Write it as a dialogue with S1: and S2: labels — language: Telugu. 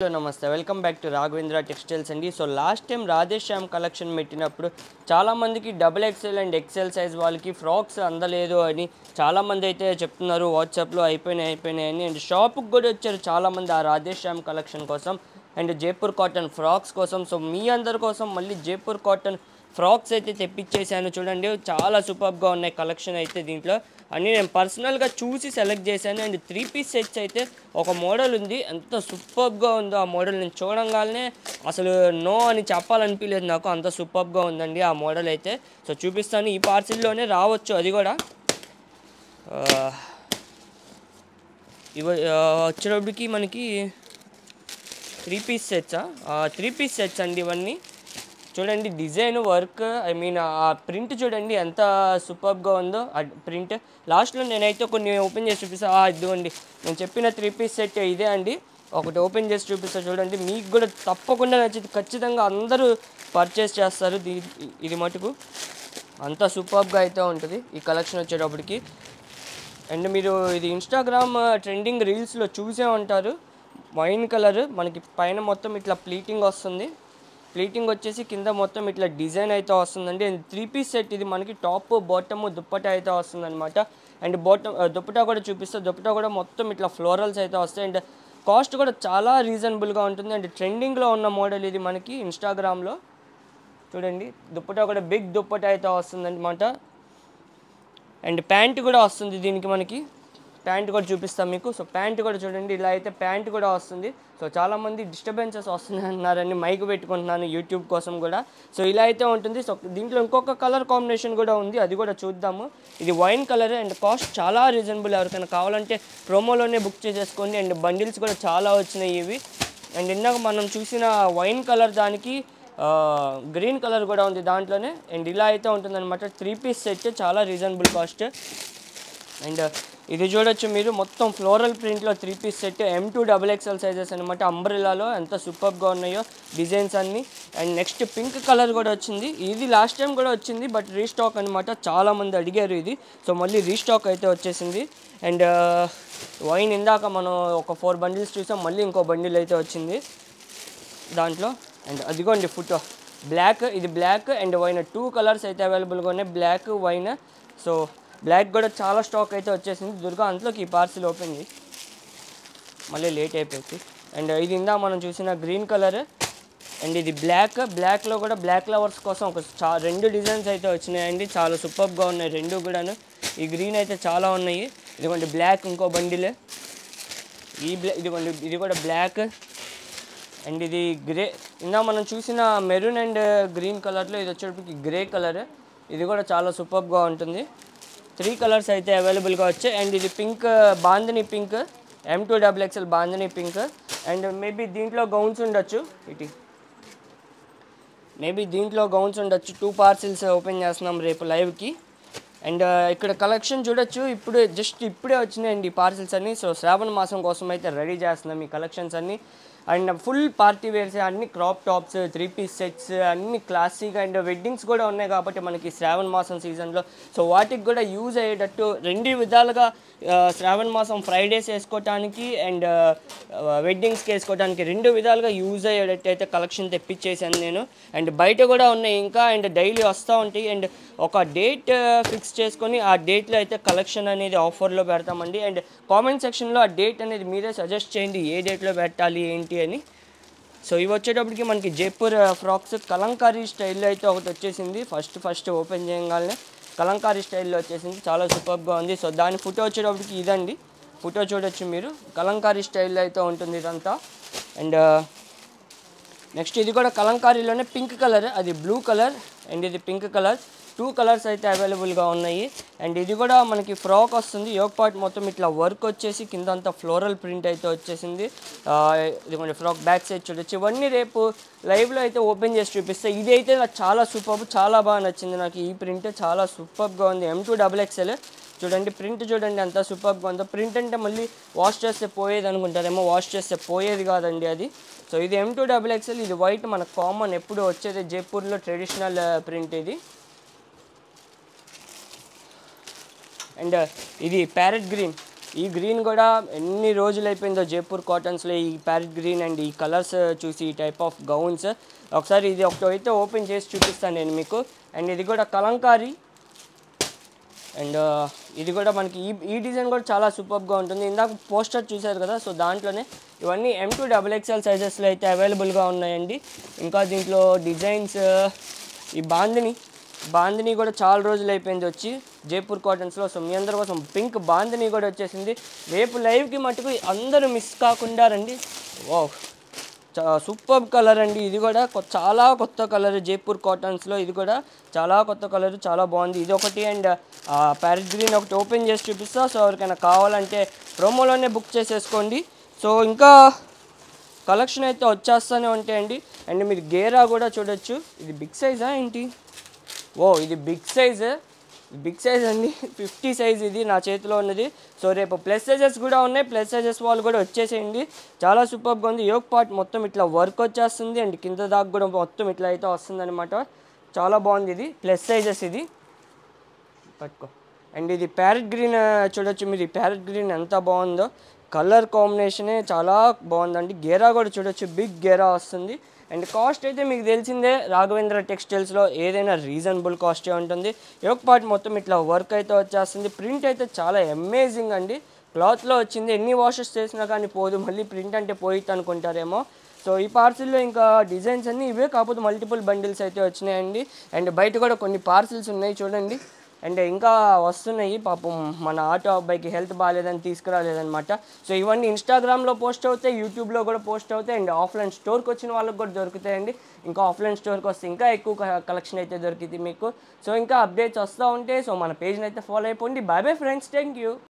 S1: హలో నమస్తే welcome back to Raghavendra textiles అండి. So last time Radheshyam collection పెట్టినప్పుడు చాలామందికి double XL and XL size వాళ్ళకి ఫ్రాక్స్ అందలేదు అని చాలామంది అయితే చెప్తున్నారు. వాట్సాప్లో అయిపోయినాయి అని. అండ్ షాప్కి కూడా వచ్చారు చాలామంది ఆ రాధేశ్యామ్ కలెక్షన్ కోసం అండ్ జైపూర్ కాటన్ ఫ్రాక్స్ కోసం. సో మీ అందరి కోసం మళ్ళీ జైపూర్ కాటన్ ఫ్రాక్స్ అయితే తెప్పించేసాను. చూడండి చాలా సూపర్గా ఉన్నాయి కలెక్షన్ అయితే. దీంట్లో అన్నీ నేను పర్సనల్గా చూసి సెలెక్ట్ చేశాను. అండ్ 3 పీస్ సెట్స్ అయితే ఒక మోడల్ ఉంది, ఎంత సూపర్గా ఉందో ఆ మోడల్. నేను చూడంగానే అసలు నో అని చెప్పాలనిపించలేదు నాకు, అంత సూపర్గా ఉందండి ఆ మోడల్ అయితే. సో చూపిస్తాను, ఈ పార్సిల్లోనే రావచ్చు అది కూడా. వచ్చేటప్పటికి మనకి 3 పీస్ సెట్సా, 3 పీస్ సెట్స్ అండి ఇవన్నీ. చూడండి డిజైన్ వర్క్, ఐ మీన్ ఆ ప్రింట్ చూడండి ఎంత సూపర్గా ఉందో ఆ ప్రింట్. లాస్ట్లో నేనైతే కొన్ని ఓపెన్ చేసి చూపిస్తాను. ఇదిగోండి నేను చెప్పిన 3 పీస్ సెట్ ఇదే అండి. ఒకటి ఓపెన్ చేసి చూపిస్తాను చూడండి, మీకు కూడా తప్పకుండా నచ్చింది. ఖచ్చితంగా అందరూ పర్చేస్ చేస్తారు ఇది మటుకు. అంత సూపర్గా అయితే ఉంటుంది ఈ కలెక్షన్ వచ్చేటప్పటికి. అండ్ మీరు ఇది ఇన్స్టాగ్రామ్ ట్రెండింగ్ రీల్స్లో చూసే ఉంటారు. వైన్ కలర్ మనకి పైన మొత్తం ఇట్లా ప్లీటింగ్ వస్తుంది. ప్లీటింగ్ వచ్చేసి కింద మొత్తం ఇట్లా డిజైన్ అయితే వస్తుందండి. అండ్ 3 పీస్ సెట్ ఇది మనకి టాప్ బాటమ్ దుప్పటా అయితే వస్తుంది అనమాట. అండ్ దుప్పటా కూడా చూపిస్తే దుప్పటా కూడా మొత్తం ఇట్లా ఫ్లోరల్స్ అయితే వస్తాయి. అండ్ కాస్ట్ కూడా చాలా రీజనబుల్గా ఉంటుంది. అండ్ ట్రెండింగ్లో ఉన్న మోడల్ ఇది మనకి ఇన్స్టాగ్రామ్లో. చూడండి దుప్పటా కూడా బిగ్ దుప్పటా అయితే వస్తుంది అనమాట. అండ్ ప్యాంట్ కూడా వస్తుంది దీనికి మనకి. ప్యాంట్ కూడా చూపిస్తాం మీకు. సో ప్యాంట్ కూడా చూడండి ఇలా అయితే ప్యాంట్ కూడా వస్తుంది. సో చాలామంది డిస్టర్బెన్సెస్ వస్తున్నాయి అన్నారని మైక్ పెట్టుకుంటున్నాను యూట్యూబ్ కోసం కూడా. సో ఇలా అయితే ఉంటుంది. సో దీంట్లో ఇంకొక కలర్ కాంబినేషన్ కూడా ఉంది, అది కూడా చూద్దాము. ఇది వైన్ కలర్ అండ్ కాస్ట్ చాలా రీజనబుల్. ఎవరికైనా కావాలంటే ప్రోమోలోనే బుక్ చేసేసుకోండి. అండ్ బండిల్స్ కూడా చాలా వచ్చినాయి ఇవి. అండ్ ఇందాక మనం చూసిన వైన్ కలర్ దానికి గ్రీన్ కలర్ కూడా ఉంది దాంట్లోనే. అండ్ ఇలా అయితే ఉంటుందన్నమాట 3 పీస్ సెట్, చాలా రీజనబుల్ కాస్ట్. అండ్ ఇది చూడొచ్చు మీరు, మొత్తం ఫ్లోరల్ ప్రింట్లో 3 piece set M2 XXL sizes అనమాట. అంబ్రెల్లాలో ఎంత సూపర్గా ఉన్నాయో డిజైన్స్ అన్నీ. అండ్ నెక్స్ట్ పింక్ కలర్ కూడా వచ్చింది. ఇది లాస్ట్ టైం కూడా వచ్చింది బట్ రీస్టాక్ అనమాట, చాలామంది అడిగారు ఇది. సో మళ్ళీ రీస్టాక్ అయితే వచ్చేసింది. అండ్ వైన్ ఇందాక మనం ఒక 4 బండిల్స్ చూసాం, మళ్ళీ ఇంకో బండిల్ అయితే వచ్చింది దాంట్లో. అండ్ అదిగోండి ఫోటో బ్లాక్, ఇది బ్లాక్ అండ్ వైన్ 2 కలర్స్ అయితే అవైలబుల్గా ఉన్నాయి, బ్లాక్ వైన్. సో బ్లాక్ కూడా చాలా స్టాక్ అయితే వచ్చేసింది. దుర్గా అంతలోకి ఈ పార్సిల్ ఓపెన్ చేయి, మళ్ళీ లేట్ అయిపోయింది. అండ్ ఇది ఇందా మనం చూసిన గ్రీన్ కలర్. అండ్ ఇది బ్లాక్లో కూడా బ్లాక్ లవర్స్ కోసం ఒక 2 డిజైన్స్ అయితే వచ్చినాయండి, చాలా సూపర్గా ఉన్నాయి 2 కూడాను. ఈ గ్రీన్ అయితే చాలా ఉన్నాయి. ఇదిగోండి బ్లాక్ ఇంకో బండిలే, ఇదిగోండి ఇది కూడా బ్లాక్. అండ్ ఇది గ్రే, ఇందా మనం చూసిన మెరూన్ అండ్ గ్రీన్ కలర్లో ఇది వచ్చేటప్పటికి గ్రే కలర్. ఇది కూడా చాలా సూపర్గా ఉంటుంది. 3 కలర్స్ అయితే అవైలబుల్గా వచ్చాయి. అండ్ ఇది pink, bandhani pink, M2 XXL bandhani pink. And maybe దీంట్లో గౌన్స్ ఉండొచ్చు, దీంట్లో గౌన్స్ ఉండొచ్చు. 2 పార్సిల్స్ ఓపెన్ చేస్తున్నాం రేపు లైవ్కి. అండ్ ఇక్కడ కలెక్షన్ చూడొచ్చు, ఇప్పుడే వచ్చినాయండి పార్సిల్స్ అన్నీ. సో శ్రావణ మాసం కోసం అయితే రెడీ చేస్తున్నాం ఈ కలెక్షన్స్ అన్నీ. అండ్ ఫుల్ పార్టీ వేర్స్ అన్ని, క్రాప్ టాప్స్, 3 పీస్ సెట్స్ అన్ని క్లాసిక్. అండ్ వెడ్డింగ్స్ కూడా ఉన్నాయి కాబట్టి మనకి శ్రావణ మాసం సీజన్లో. సో వాటికి కూడా యూజ్ అయ్యేటట్టు 2 విధాలుగా శ్రావణ మాసం ఫ్రైడేస్ వేసుకోవటానికి అండ్ వెడ్డింగ్స్కి వేసుకోవడానికి 2 విధాలుగా యూజ్ అయ్యేటట్టు అయితే కలెక్షన్ తెప్పించేసాను నేను. అండ్ బయట కూడా ఉన్నాయి ఇంకా, అండ్ డైలీ వస్తూ ఉంటాయి. అండ్ ఒక డేట్ ఫిక్స్ చేసుకొని ఆ డేట్లో అయితే కలెక్షన్ అనేది ఆఫర్లో పెడతామండి. అండ్ కామెంట్ సెక్షన్లో ఆ డేట్ అనేది మీరే సజెస్ట్ చేయండి ఏ డేట్లో పెట్టాలి ఏంటి అని. సో ఇవి వచ్చేటప్పటికి మనకి జైపూర్ ఫ్రాక్స్ కలంకారీ స్టైల్లో అయితే ఒకటి వచ్చేసింది. ఫస్ట్ ఓపెన్ చేయగానే కలంకారీ స్టైల్లో వచ్చేసింది, చాలా సూపర్గా ఉంది. సో దాని ఫోటో వచ్చేటప్పటికి ఇదండి, ఫోటో చూడొచ్చు మీరు. కలంకారీ స్టైల్లో అయితే ఉంటుంది ఇదంతా. అండ్ నెక్స్ట్ ఇది కూడా కలంకారీలోనే పింక్ కలర్, అది బ్లూ కలర్ అండ్ ఇది పింక్ కలర్. 2 కలర్స్ అయితే అవైలబుల్గా ఉన్నాయి. అండ్ ఇది కూడా మనకి ఫ్రాక్ వస్తుంది, యోక్ పార్ట్ మొత్తం ఇట్లా వర్క్ వచ్చేసి కింద అంతా ఫ్లోరల్ ప్రింట్ అయితే వచ్చేసింది. ఇది ఫ్రాక్ బ్యాక్ సైడ్ చూడొచ్చు. ఇవన్నీ రేపు లైవ్లో అయితే ఓపెన్ చేసి చూపిస్తాయి. ఇది అయితే నాకు చాలా సూపర్, చాలా బాగా నచ్చింది నాకు. ఈ ప్రింట్ చాలా సూపర్గా ఉంది. M2 XXL చూడండి, ప్రింట్ చూడండి ఎంత సూపర్గా ఉందో. ప్రింట్ అంటే మళ్ళీ వాష్ చేస్తే పోయేది అనుకుంటారేమో, వాష్ చేస్తే పోయేది కాదండి అది. సో ఇది M2 XXL, ఇది వైట్ మనకు కామన్ ఎప్పుడు వచ్చేది జైపూర్లో ట్రెడిషనల్ ప్రింట్ ఇది. అండ్ ఇది ప్యారెట్ గ్రీన్, ఈ గ్రీన్ కూడా ఎన్ని రోజులు అయిపోయిందో జైపూర్ కాటన్స్లో ఈ ప్యారెట్ గ్రీన్ అండ్ ఈ కలర్స్ చూసి ఈ టైప్ ఆఫ్ గౌన్స్. ఒకసారి ఇది ఒకటైతే ఓపెన్ చేసి చూపిస్తాను నేను మీకు. అండ్ ఇది కూడా కలంకారీ అండ్ ఇది కూడా మనకి ఈ డిజైన్ కూడా చాలా సూపర్గా ఉంటుంది. ఇందాక పోస్టర్ చూశారు కదా, సో దాంట్లోనే ఇవన్నీ M2 XXL సైజెస్లో అయితే అవైలబుల్గా ఉన్నాయండి. ఇంకా దీంట్లో డిజైన్స్ ఈ బాందిని కూడా చాలా రోజులు అయిపోయింది వచ్చి జైపూర్ కాటన్స్లో. సో మీ అందరి కోసం పింక్ బాందిని కూడా వచ్చేసింది. రేపు లైవ్కి మటుకు అందరూ మిస్ కాకుండా రండి. వావ్, సూపర్ కలర్ అండి. ఇది కూడా చాలా కొత్త కలర్ జైపూర్ కాటన్స్లో. ఇది కూడా చాలా కొత్త కలర్, చాలా బాగుంది. ఇది ఒకటి అండ్ ప్యారెట్ గ్రీన్ ఒకటి ఓపెన్ చేసి చూపిస్తా. సో ఎవరికైనా కావాలంటే ప్రోమోలోనే బుక్ చేసేసుకోండి. సో ఇంకా కలెక్షన్ అయితే వచ్చేస్తూనే ఉంటాయండి. అండ్ మీరు గేరా కూడా చూడొచ్చు. ఇది బిగ్ సైజా ఏంటి? ఇది బిగ్ సైజ్ అండి. 50 సైజ్ ఇది నా చేతిలో ఉన్నది. సో రేపు ప్లస్ సైజెస్ కూడా ఉన్నాయి. ప్లస్ సైజెస్ వాళ్ళు కూడా వచ్చేసేయండి. చాలా సూపర్గా ఉంది. యోక్ పార్ట్ మొత్తం ఇట్లా వర్క్ వచ్చేస్తుంది అండ్ కింద దాకా కూడా మొత్తం ఇట్లా అయితే వస్తుంది అనమాట. చాలా బాగుంది. ఇది ప్లస్ సైజెస్, ఇది పట్టుకో. అండ్ ఇది ప్యారెట్ గ్రీన్ చూడొచ్చు మీరు. ఈ ప్యారెట్ గ్రీన్ ఎంత బాగుందో, కలర్ కాంబినేషనే చాలా బాగుందండి. గేరా కూడా చూడొచ్చు, బిగ్ గేరా వస్తుంది. అండ్ కాస్ట్ అయితే మీకు తెలిసిందే, రాఘవేంద్ర టెక్స్టైల్స్లో ఏదైనా రీజనబుల్ కాస్టే ఉంటుంది. యోక్ పార్ట్ మొత్తం ఇట్లా వర్క్ అయితే వచ్చేస్తుంది. ప్రింట్ అయితే చాలా అమేజింగ్ అండి. క్లాత్లో వచ్చింది, ఎన్ని వాషెస్ చేసినా కానీ పోదు. మళ్ళీ ప్రింట్ అంటే పోయిద్ది అనుకుంటారేమో. సో ఈ పార్సిల్లో ఇంకా డిజైన్స్ అన్నీ ఇవే, కాకపోతే మల్టిపుల్ బండిల్స్ అయితే వచ్చినాయండి. అండ్ బయట కూడా కొన్ని పార్సిల్స్ ఉన్నాయి చూడండి. అండ్ ఇంకా వస్తున్నాయి. పాపం మన ఆటో అబ్బాయికి హెల్త్ బాగాలేదని తీసుకురాలేదనమాట. సో ఇవన్నీ ఇన్స్టాగ్రామ్లో పోస్ట్ అవుతాయి, యూట్యూబ్లో కూడా పోస్ట్ అవుతాయి. అండ్ ఆఫ్లైన్ స్టోర్కి వచ్చిన వాళ్ళకి కూడా దొరుకుతాయండి. ఇంకా ఆఫ్లైన్ స్టోర్కి వస్తే ఇంకా ఎక్కువ కలెక్షన్ అయితే దొరికింది మీకు. సో ఇంకా అప్డేట్స్ వస్తూ ఉంటాయి. సో మన పేజ్ని అయితే ఫాలో అయిపోండి. Bye bye friends, thank you.